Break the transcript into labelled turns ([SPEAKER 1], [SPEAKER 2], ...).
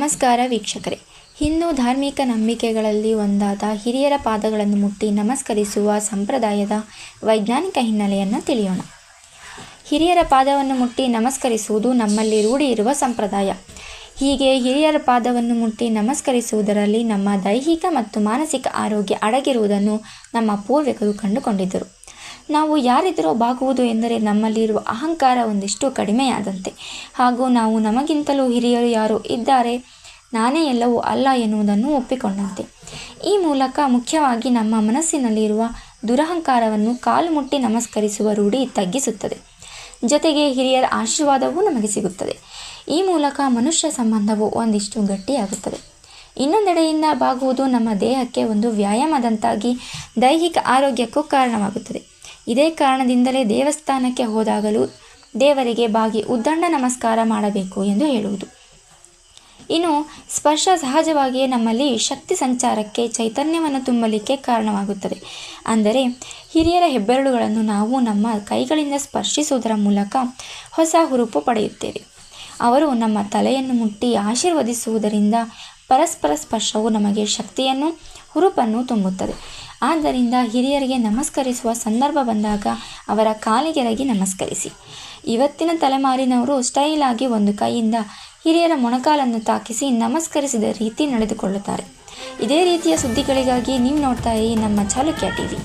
[SPEAKER 1] ನಮಸ್ಕಾರ ವೀಕ್ಷಕರೇ. ಹಿಂದೂ ಧಾರ್ಮಿಕ ನಂಬಿಕೆಗಳಲ್ಲಿ ಒಂದಾದ ಹಿರಿಯರ ಪಾದಗಳನ್ನು ಮುಟ್ಟಿ ನಮಸ್ಕರಿಸುವ ಸಂಪ್ರದಾಯದ ವೈಜ್ಞಾನಿಕ ಹಿನ್ನೆಲೆಯನ್ನು ತಿಳಿಯೋಣ. ಹಿರಿಯರ ಪಾದವನ್ನು ಮುಟ್ಟಿ ನಮಸ್ಕರಿಸುವುದು ನಮ್ಮಲ್ಲಿ ರೂಢಿ ಇರುವ ಸಂಪ್ರದಾಯ. ಹೀಗೆ ಹಿರಿಯರ ಪಾದವನ್ನು ಮುಟ್ಟಿ ನಮಸ್ಕರಿಸುವುದರಲ್ಲಿ ನಮ್ಮ ದೈಹಿಕ ಮತ್ತು ಮಾನಸಿಕ ಆರೋಗ್ಯ ಅಡಗಿರುವುದನ್ನು ನಮ್ಮ ಪೂರ್ವಿಕರು ಕಂಡುಕೊಂಡಿದ್ದರು. ನಾವು ಯಾರಿದ್ದರೋ ಬಾಗುವುದು ಎಂದರೆ ನಮ್ಮಲ್ಲಿರುವ ಅಹಂಕಾರ ಒಂದಿಷ್ಟು ಕಡಿಮೆಯಾದಂತೆ, ಹಾಗೂ ನಾವು ನಮಗಿಂತಲೂ ಹಿರಿಯರು ಯಾರು ಇದ್ದಾರೆ, ನಾನೇ ಎಲ್ಲವೂ ಅಲ್ಲ ಎನ್ನುವುದನ್ನು ಒಪ್ಪಿಕೊಂಡಂತೆ. ಈ ಮೂಲಕ ಮುಖ್ಯವಾಗಿ ನಮ್ಮ ಮನಸ್ಸಿನಲ್ಲಿರುವ ದುರಹಂಕಾರವನ್ನು ಕಾಲು ಮುಟ್ಟಿ ನಮಸ್ಕರಿಸುವ ರೂಢಿ ತಗ್ಗಿಸುತ್ತದೆ. ಜೊತೆಗೆ ಹಿರಿಯರ ಆಶೀರ್ವಾದವೂ ನಮಗೆ ಸಿಗುತ್ತದೆ. ಈ ಮೂಲಕ ಮನುಷ್ಯ ಸಂಬಂಧವು ಒಂದಿಷ್ಟು ಗಟ್ಟಿಯಾಗುತ್ತದೆ. ಇನ್ನೊಂದೆಡೆಯಿಂದ ಬಾಗುವುದು ನಮ್ಮ ದೇಹಕ್ಕೆ ಒಂದು ವ್ಯಾಯಾಮದಂತಾಗಿ ದೈಹಿಕ ಆರೋಗ್ಯಕ್ಕೂ ಕಾರಣವಾಗುತ್ತದೆ. ಇದೇ ಕಾರಣದಿಂದಲೇ ದೇವಸ್ಥಾನಕ್ಕೆ ಹೋದಾಗಲೂ ದೇವರಿಗೆ ಬಾಗಿ ಉದ್ದಂಡ ನಮಸ್ಕಾರ ಮಾಡಬೇಕು ಎಂದು ಹೇಳುವುದು. ಇನ್ನು ಸ್ಪರ್ಶ ಸಹಜವಾಗಿಯೇ ನಮ್ಮಲ್ಲಿ ಶಕ್ತಿ ಸಂಚಾರಕ್ಕೆ, ಚೈತನ್ಯವನ್ನು ತುಂಬಲಿಕ್ಕೆ ಕಾರಣವಾಗುತ್ತದೆ. ಅಂದರೆ ಹಿರಿಯರ ಹೆಬ್ಬೆರಳುಗಳನ್ನು ನಾವು ನಮ್ಮ ಕೈಗಳಿಂದ ಸ್ಪರ್ಶಿಸುವುದರ ಮೂಲಕ ಹೊಸ ಹುರುಪು ಪಡೆಯುತ್ತೇವೆ. ಅವರು ನಮ್ಮ ತಲೆಯನ್ನು ಮುಟ್ಟಿ ಆಶೀರ್ವದಿಸುವುದರಿಂದ ಪರಸ್ಪರ ಸ್ಪರ್ಶವು ನಮಗೆ ಶಕ್ತಿಯನ್ನು, ಹುರುಪನ್ನು ತುಂಬುತ್ತದೆ. ಆದ್ದರಿಂದ ಹಿರಿಯರಿಗೆ ನಮಸ್ಕರಿಸುವ ಸಂದರ್ಭ ಬಂದಾಗ ಅವರ ಕಾಲಿಗೆರಗಿ ನಮಸ್ಕರಿಸಿ. ಇವತ್ತಿನ ತಲೆಮಾರಿನವರು ಸ್ಟೈಲ್ ಆಗಿ ಒಂದು ಕೈಯಿಂದ ಹಿರಿಯರ ಮೊಣಕಾಲನ್ನು ತಾಕಿಸಿ ನಮಸ್ಕರಿಸಿದ ರೀತಿ ನಡೆದುಕೊಳ್ಳುತ್ತಾರೆ. ಇದೇ ರೀತಿಯ ಸುದ್ದಿಗಳಿಗಾಗಿ ನೀವು ನೋಡ್ತಾ ಇರಿ ನಮ್ಮ ಚಾಲುಕ್ಯ ಟಿವಿ.